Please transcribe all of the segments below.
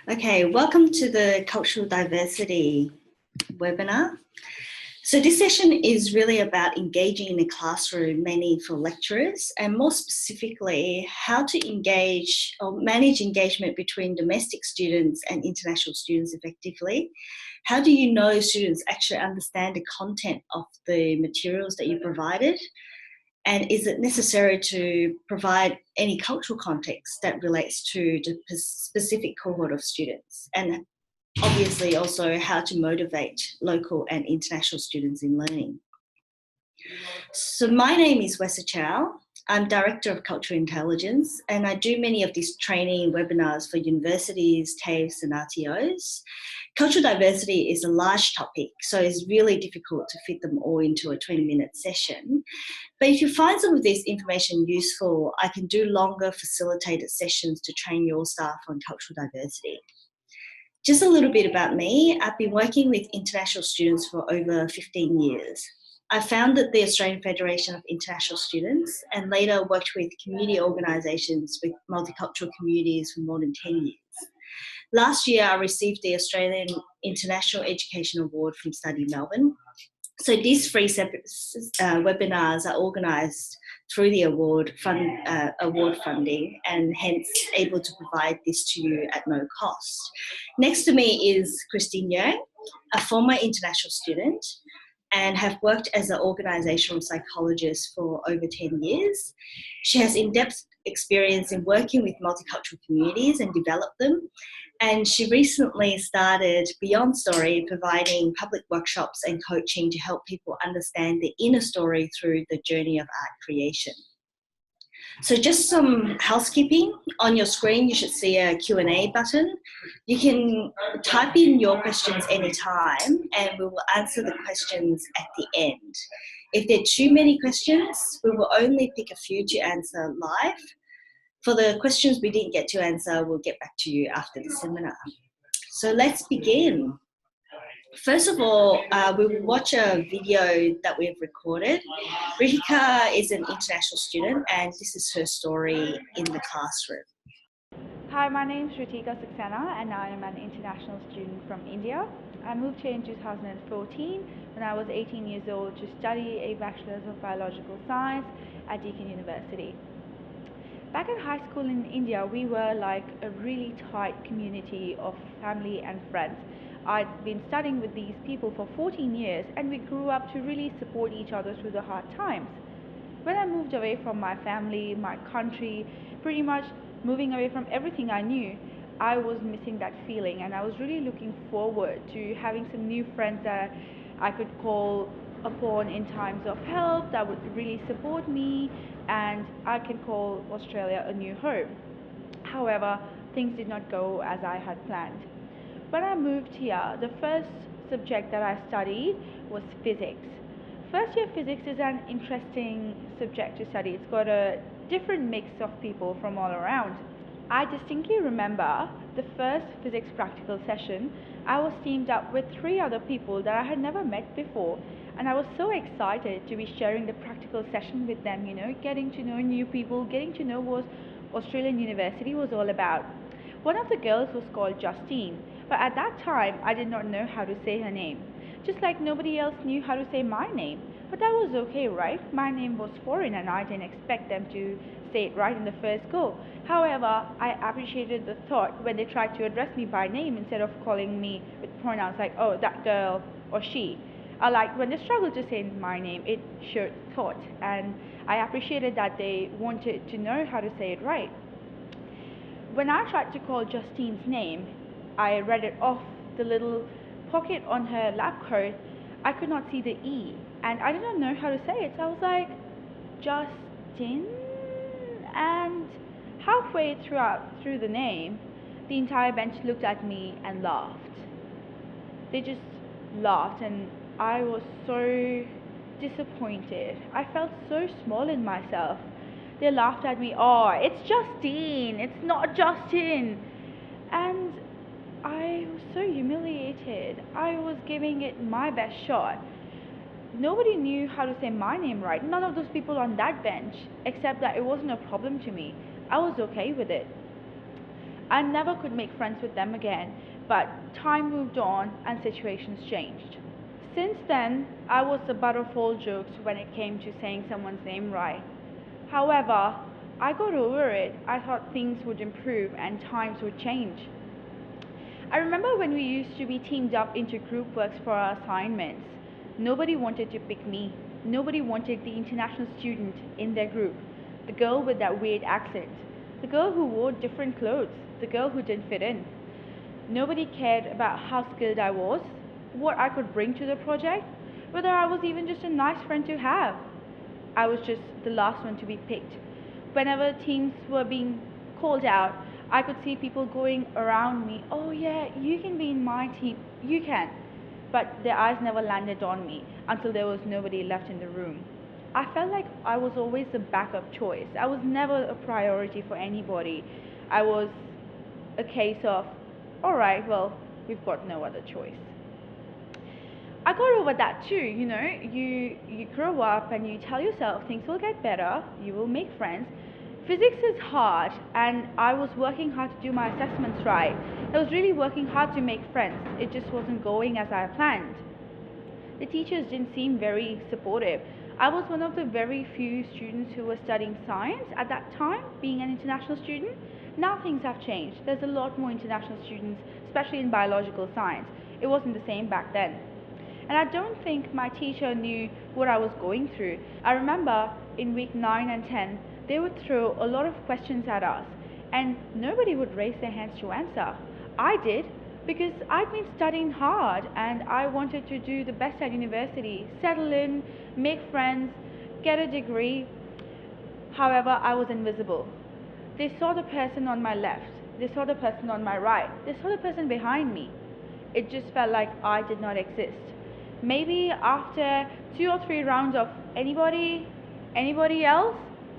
Okay, welcome to the Cultural Diversity webinar. So this session is really about engaging in the classroom, mainly for lecturers, and more specifically, how to engage or manage engagement between domestic students and international students effectively. How do you know students actually understand the content of the materials that you provided? And is it necessary to provide any cultural context that relates to the specific cohort of students? And obviously also how to motivate local and international students in learning. So my name is Wesa Chau. I'm Director of Cultural Intelligence, and I do many of these training webinars for universities, TAFEs and RTOs. Cultural diversity is a large topic, so it's really difficult to fit them all into a 20-minute session. But if you find some of this information useful, I can do longer facilitated sessions to train your staff on cultural diversity. Just a little bit about me. I've been working with international students for over 15 years. I founded the Australian Federation of International Students and later worked with community organisations with multicultural communities for more than 10 years. Last year, I received the Australian International Education Award from Study Melbourne. So these free webinars are organised through the award funding, and hence able to provide this to you at no cost. Next to me is Christine Yeung, a former international student, and have worked as an organisational psychologist for over 10 years. She has in-depth experience in working with multicultural communities and developed them. And she recently started Beyond Story, providing public workshops and coaching to help people understand the inner story through the journey of art creation. So just some housekeeping. On your screen, you should see a Q&A button. You can type in your questions anytime and we will answer the questions at the end. If there are too many questions, we will only pick a few to answer live. For the questions we didn't get to answer, we'll get back to you after the seminar. So let's begin. First of all, we will watch a video that we've recorded. Rihika is an international student and this is her story in the classroom. Hi, my name is Ritika Saxena and I am an international student from India. I moved here in 2014 when I was 18 years old to study a Bachelor's of Biological Science at Deakin University. Back in high school in India, we were like a really tight community of family and friends. I'd been studying with these people for 14 years and we grew up to really support each other through the hard times. When I moved away from my family, my country, pretty much moving away from everything I knew, I was missing that feeling and I was really looking forward to having some new friends that I could call upon in times of help, that would really support me, and I can call Australia a new home. However, things did not go as I had planned. When I moved here, the first subject that I studied was physics. First year physics is an interesting subject to study. It's got a different mix of people from all around. I distinctly remember the first physics practical session. I was teamed up with 3 other people that I had never met before, and I was so excited to be sharing the practical session with them, getting to know new people, getting to know what Australian University was all about. One of the girls was called Justine, but at that time I did not know how to say her name. Just like nobody else knew how to say my name. But that was okay, right? My name was foreign and I didn't expect them to say it right in the first go. However, I appreciated the thought when they tried to address me by name instead of calling me with pronouns like, oh, that girl or she. I liked when they struggled to say my name, it showed thought, and I appreciated that they wanted to know how to say it right. When I tried to call Justine's name, I read it off the little pocket on her lab coat. I could not see the E, and I did not know how to say it. So I was like, Justin? And halfway through the name, the entire bench looked at me and laughed. They just laughed, and I was so disappointed. I felt so small in myself. They laughed at me. Oh, it's Justine, it's not Justin. And I was so humiliated. I was giving it my best shot. Nobody knew how to say my name right. None of those people on that bench, except that it wasn't a problem to me. I was okay with it. I never could make friends with them again, but time moved on and situations changed. Since then, I was the butt of all jokes when it came to saying someone's name right. However, I got over it. I thought things would improve and times would change. I remember when we used to be teamed up into group works for our assignments. Nobody wanted to pick me. Nobody wanted the international student in their group. The girl with that weird accent. The girl who wore different clothes. The girl who didn't fit in. Nobody cared about how skilled I was, what I could bring to the project, whether I was even just a nice friend to have. I was just the last one to be picked. Whenever teams were being called out, I could see people going around me, oh yeah, you can be in my team, you can. But their eyes never landed on me until there was nobody left in the room. I felt like I was always the backup choice. I was never a priority for anybody. I was a case of, alright, well, we've got no other choice. I got over that too, you grow up and you tell yourself things will get better, you will make friends. Physics is hard and I was working hard to do my assessments right. I was really working hard to make friends. It just wasn't going as I planned. The teachers didn't seem very supportive. I was one of the very few students who were studying science at that time, being an international student. Now things have changed. There's a lot more international students, especially in biological science. It wasn't the same back then. And I don't think my teacher knew what I was going through. I remember in week 9 and 10, they would throw a lot of questions at us, and nobody would raise their hands to answer. I did, because I'd been studying hard and I wanted to do the best at university, settle in, make friends, get a degree. However, I was invisible. They saw the person on my left, they saw the person on my right, they saw the person behind me. It just felt like I did not exist. Maybe after 2 or 3 rounds of anybody else,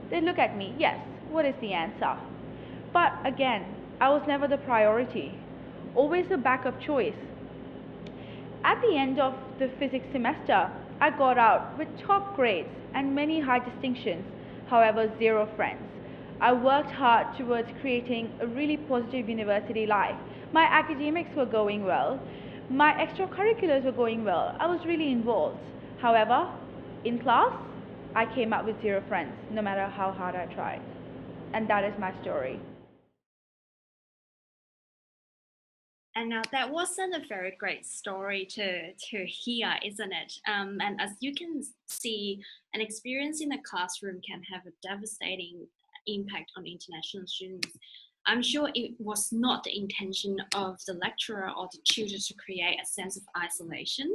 they'd look at me, yes, what is the answer? But again, I was never the priority, always a backup choice. At the end of the physics semester, I got out with top grades and many high distinctions, however, zero friends. I worked hard towards creating a really positive university life. My academics were going well, my extracurriculars were going well, I was really involved. However, in class, I came up with zero friends, no matter how hard I tried. And that is my story. And now that wasn't a very great story to hear, isn't it? And as you can see, an experience in the classroom can have a devastating impact on international students. I'm sure it was not the intention of the lecturer or the tutor to create a sense of isolation.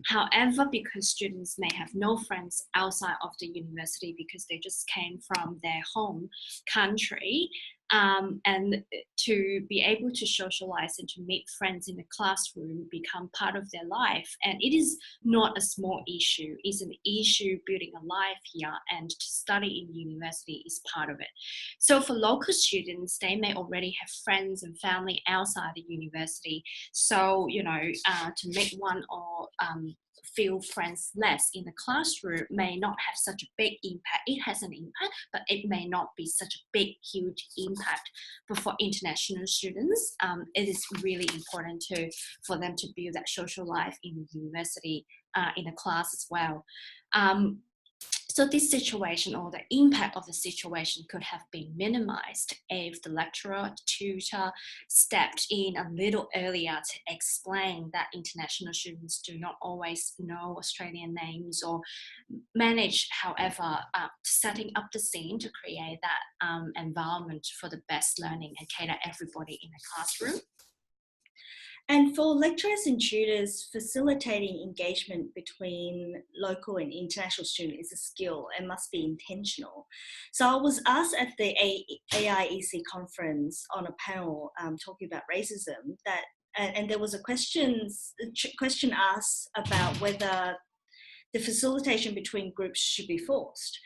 However, because students may have no friends outside of the university because they just came from their home country, and to be able to socialize and to meet friends in the classroom become part of their life. And it is not a small issue, it's an issue building a life here, and to study in university is part of it. So for local students, they may already have friends and family outside the university. So, to meet one or few friends less in the classroom may not have such a big impact. It has an impact, but it may not be such a big, huge impact. But for international students, it is really important for them to build that social life in the university, in the class as well. So this situation, or the impact of the situation, could have been minimized if the lecturer, tutor stepped in a little earlier to explain that international students do not always know Australian names, or manage, however, setting up the scene to create that environment for the best learning and cater everybody in the classroom. And for lecturers and tutors, facilitating engagement between local and international students is a skill and must be intentional. So I was asked at the AIEC conference on a panel talking about racism, and there was a question asked about whether the facilitation between groups should be forced.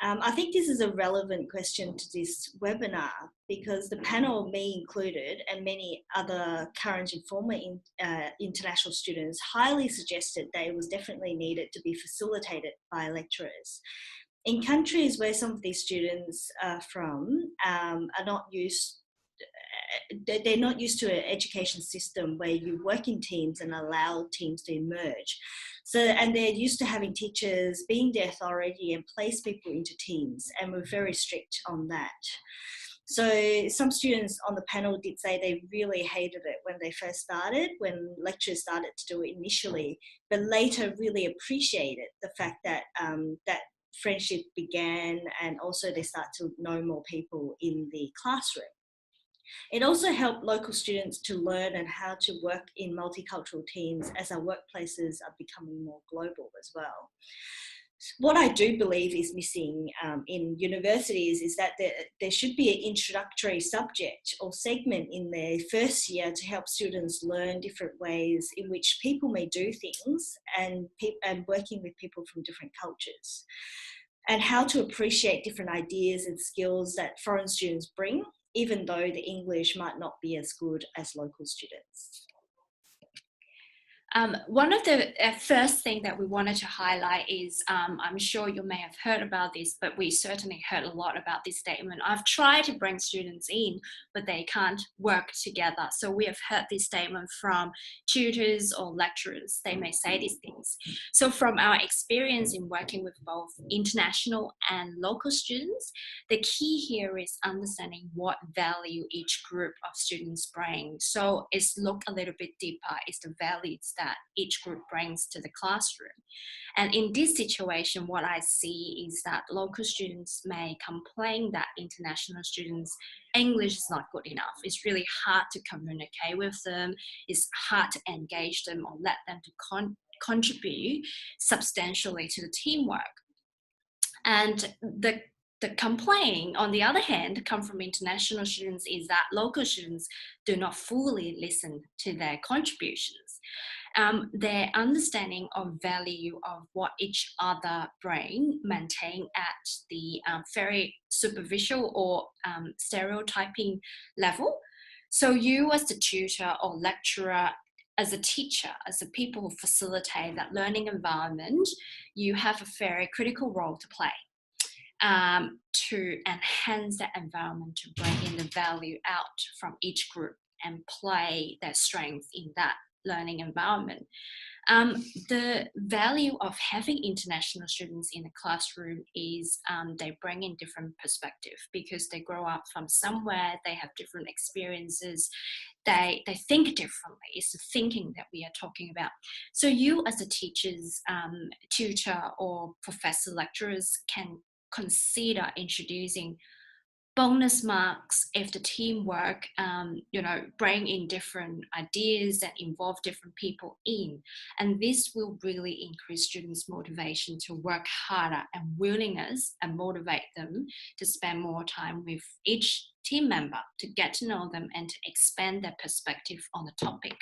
I think this is a relevant question to this webinar because the panel, me included, and many other current and former international students highly suggested that it was definitely needed to be facilitated by lecturers. In countries where some of these students are from, are not used they're not used to an education system where you work in teams and allow teams to emerge. So, and they're used to having teachers being the authority and place people into teams, and we're very strict on that. So some students on the panel did say they really hated it when they first started, when lecturers started to do it initially, but later really appreciated the fact that that friendship began, and also they start to know more people in the classroom. It also helped local students to learn and how to work in multicultural teams as our workplaces are becoming more global as well. What I do believe is missing in universities is that there should be an introductory subject or segment in their first year to help students learn different ways in which people may do things, and working with people from different cultures, and how to appreciate different ideas and skills that foreign students bring, even though the English might not be as good as local students. One of the first thing that we wanted to highlight is, I'm sure you may have heard about this, but we certainly heard a lot about this statement. I've tried to bring students in, but they can't work together. So we have heard this statement from tutors or lecturers. They may say these things. So from our experience in working with both international and local students, the key here is understanding what value each group of students bring. So it's look a little bit deeper. It's the values that each group brings to the classroom. And in this situation, what I see is that local students may complain that international students' English is not good enough. It's really hard to communicate with them. It's hard to engage them or let them to contribute substantially to the teamwork. And the complaint, on the other hand, come from international students is that local students do not fully listen to their contributions. Their understanding of value of what each other bring maintain at the very superficial or stereotyping level. So you as the tutor or lecturer, as a teacher, as the people who facilitate that learning environment, you have a very critical role to play to enhance that environment, to bring in the value out from each group and play their strength in that learning environment. The value of having international students in the classroom is they bring in different perspective, because they grow up from somewhere, they have different experiences, they think differently. It's the thinking that we are talking about. So you as a teacher's tutor or professor lecturers can consider introducing bonus marks if the teamwork, bring in different ideas that involve different people in. And this will really increase students' motivation to work harder and willingness and motivate them to spend more time with each team member, to get to know them and to expand their perspective on the topic.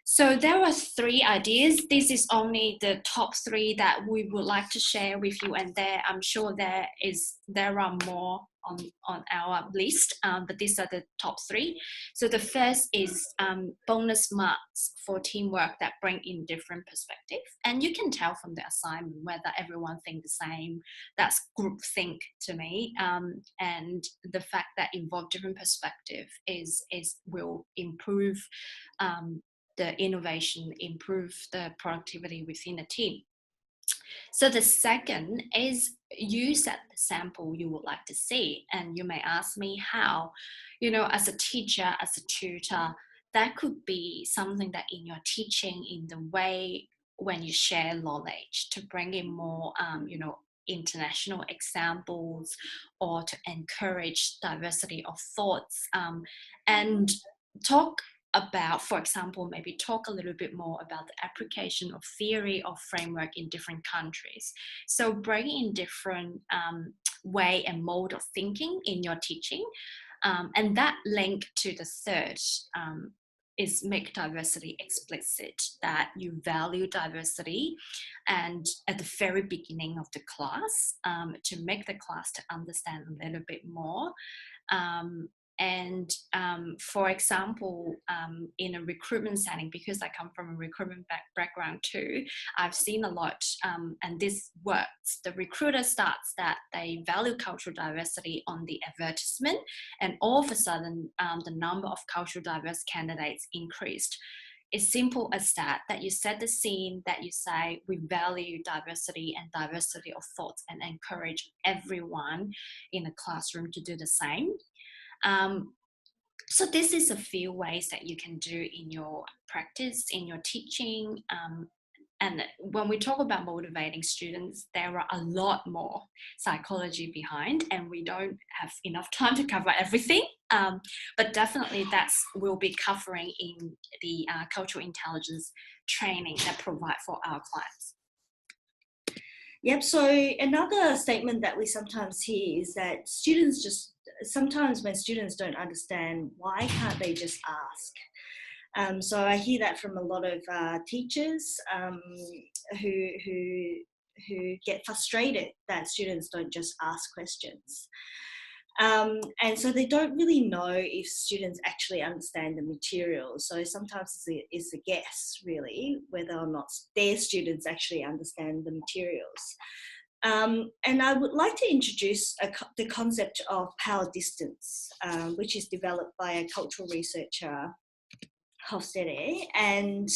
So there were 3 ideas. This is only the top 3 that we would like to share with you, and I'm sure there are more on our list, but these are the top 3. So the first is bonus marks for teamwork that bring in different perspective, and you can tell from the assignment whether everyone thinks the same. That's group think to me, and the fact that involve different perspective will improve the innovation, improve the productivity within the team. So the second is you set the sample you would like to see. And you may ask me how. As a teacher, as a tutor, that could be something that in your teaching, in the way when you share knowledge, to bring in more, international examples, or to encourage diversity of thoughts, and talk about, for example, maybe talk a little bit more about the application of theory or framework in different countries. So bring in different way and mode of thinking in your teaching. And that link to the third is make diversity explicit, that you value diversity, and at the very beginning of the class, to make the class to understand a little bit more And for example, in a recruitment setting, because I come from a recruitment background too, I've seen a lot, and this works. The recruiter starts that they value cultural diversity on the advertisement, and all of a sudden, the number of cultural diverse candidates increased. It's simple as that you set the scene, that you say we value diversity and diversity of thoughts and encourage everyone in the classroom to do the same. So this is a few ways that you can do in your practice, in your teaching. And when we talk about motivating students, there are a lot more psychology behind, and we don't have enough time to cover everything. But definitely we'll be covering in the cultural intelligence training that provide for our clients. Yep, so another statement that we sometimes hear is that sometimes when students don't understand, why can't they just ask? So I hear that from a lot of teachers who get frustrated that students don't just ask questions. And so they don't really know if students actually understand the material. So sometimes it's a guess, really, whether or not their students actually understand the materials. And I would like to introduce the concept of power distance, which is developed by a cultural researcher, Hofstede. And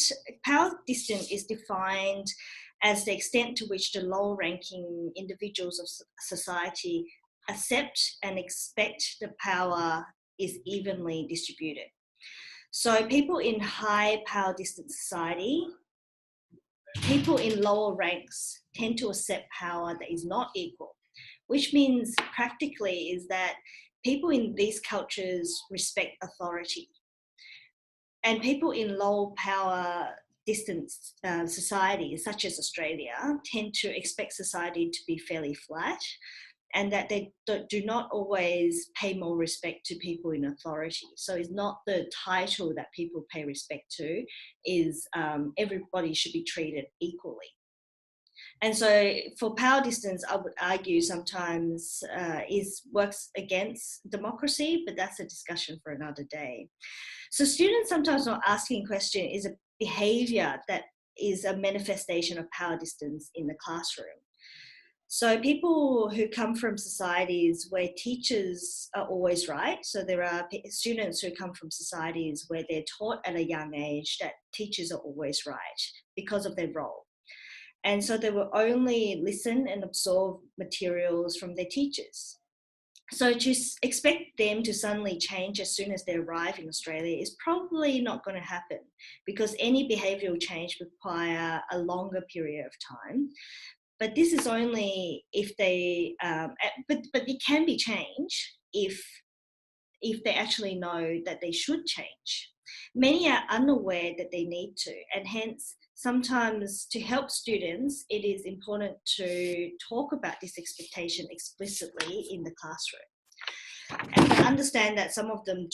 power distance is defined as the extent to which the lower-ranking individuals of society accept and expect the power is evenly distributed. So people in high power distance society, people in lower ranks tend to accept power that is not equal, which means practically is that people in these cultures respect authority. And people in low power distance societies, such as Australia, tend to expect society to be fairly flat, and that they do not always pay more respect to people in authority. So it's not the title that people pay respect to, is everybody should be treated equally. And so for power distance, I would argue sometimes works against democracy, but that's a discussion for another day. So students sometimes not asking questions is a behaviour that is a manifestation of power distance in the classroom. So people who come from societies where teachers are always right, so there are students who come from societies where they're taught at a young age that teachers are always right because of their role. And so they will only listen and absorb materials from their teachers. So to expect them to suddenly change as soon as they arrive in Australia is probably not going to happen, because any behavioural change require a longer period of time. But this is only if they, but it can be changed if they actually know that they should change. Many are unaware that they need to, and hence sometimes to help students, it is important to talk about this expectation explicitly in the classroom. And I understand that some of them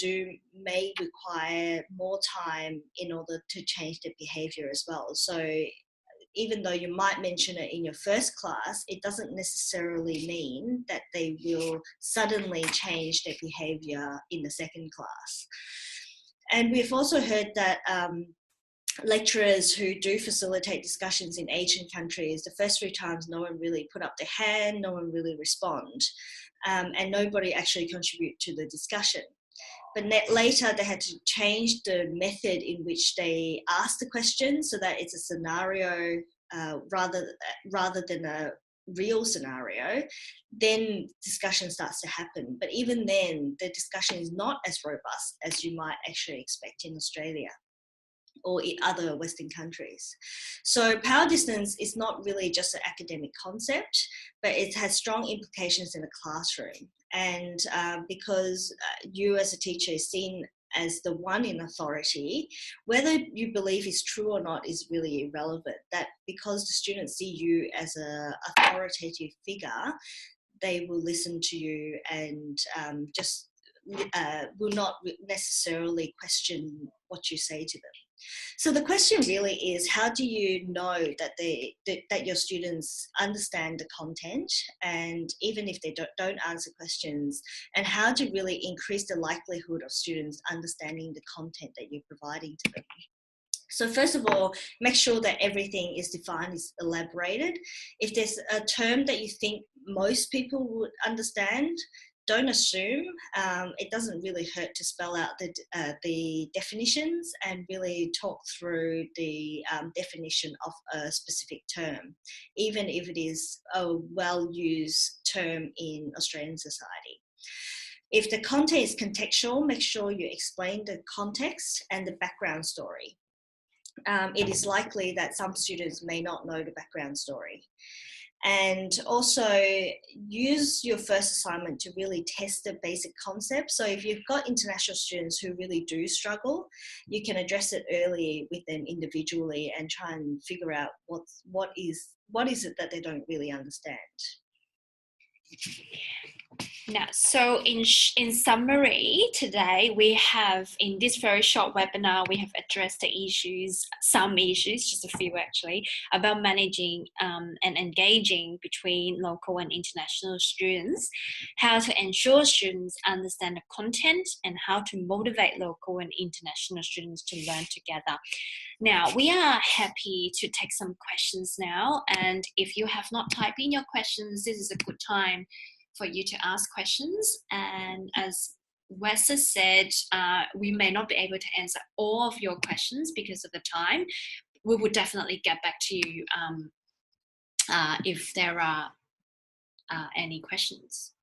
may require more time in order to change their behaviour as well. So even though you might mention it in your first class, it doesn't necessarily mean that they will suddenly change their behaviour in the second class. And we've also heard that lecturers who do facilitate discussions in Asian countries, the first 3 times no one really put up their hand, no one really respond, and nobody actually contribute to the discussion. But later they had to change the method in which they ask the question so that it's a scenario rather than a real scenario. Then discussion starts to happen. But even then, the discussion is not as robust as you might actually expect in Australia or in other Western countries. So power distance is not really just an academic concept, but it has strong implications in the classroom. And because you as a teacher is seen as the one in authority, whether you believe is true or not is really irrelevant. That because the students see you as an authoritative figure, they will listen to you and will not necessarily question what you say to them. So the question really is, how do you know that that your students understand the content, and even if they don't answer questions, and how to really increase the likelihood of students understanding the content that you're providing to them? So first of all, make sure that everything is defined, is elaborated. If there's a term that you think most people would understand, don't assume. It doesn't really hurt to spell out the definitions and really talk through the definition of a specific term, even if it is a well-used term in Australian society. If the content is contextual, make sure you explain the context and the background story. It is likely that some students may not know the background story. And also use your first assignment to really test the basic concept. So if you've got international students who really do struggle, you can address it early with them individually and try and figure out what is it that they don't really understand. Now, so in summary, today we have, in this very short webinar, we have addressed some issues, just a few actually, about managing and engaging between local and international students, how to ensure students understand the content, and how to motivate local and international students to learn together. Now, we are happy to take some questions now, and if you have not typed in your questions, this is a good time for you to ask questions. And as Wesa said, we may not be able to answer all of your questions because of the time. We will definitely get back to you if there are any questions,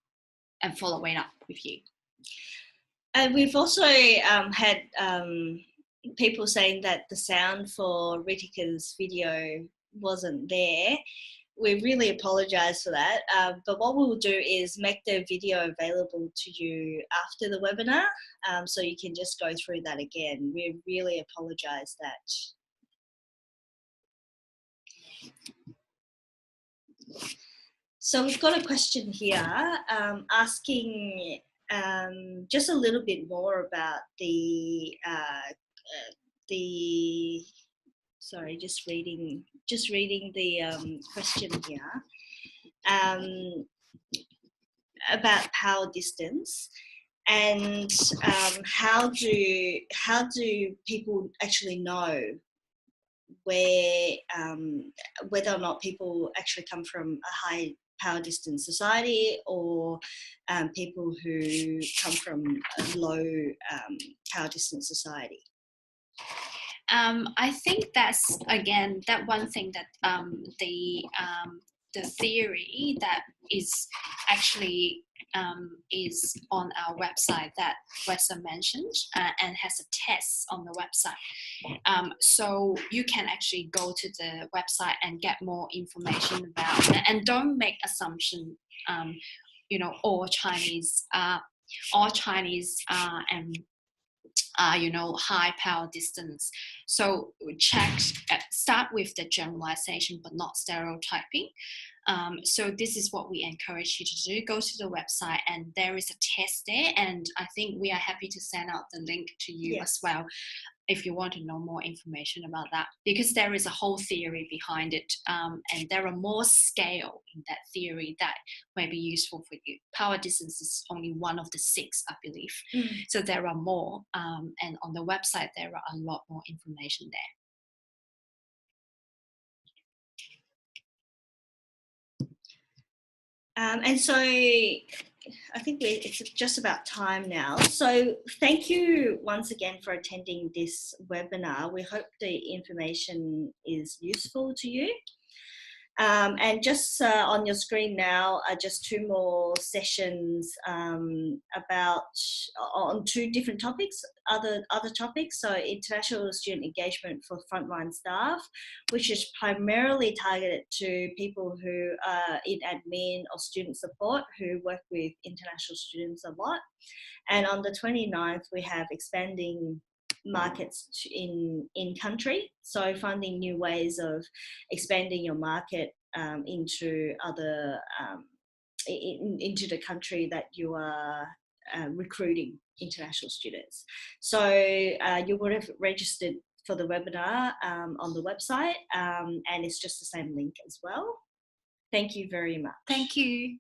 and follow it up with you. And we've also had people saying that the sound for Ritika's video wasn't there. We really apologise for that, but what we'll do is make the video available to you after the webinar, so you can just go through that again. We really apologise that. So we've got a question here asking just a little bit more about the sorry, just reading the question here about power distance, and how do people actually know whether or not people actually come from a high power distance society, or people who come from a low power distance society? I think that's, again, that one thing that the theory that is actually is on our website that Wesa mentioned, and has a test on the website. So you can actually go to the website and get more information about it, and don't make assumption. All Chinese and high power distance. So start with the generalization, but not stereotyping. So this is what we encourage you to do. Go to the website, and there is a test there, and I think we are happy to send out the link to you as well, if you want to know more information about that, because there is a whole theory behind it, and there are more scale in that theory that may be useful for you. Power distance is only one of the 6, I believe. So there are more, and on the website there are a lot more information there. And so I think it's just about time now. So thank you once again for attending this webinar. We hope the information is useful to you. And just on your screen now are just 2 more sessions on 2 different topics, other topics. So international student engagement for frontline staff, which is primarily targeted to people who are in admin or student support who work with international students a lot. And on the 29th, we have expanding markets in country, so finding new ways of expanding your market into other into the country that you are recruiting international students. So you would have registered for the webinar on the website, and it's just the same link as well. Thank you very much. Thank you.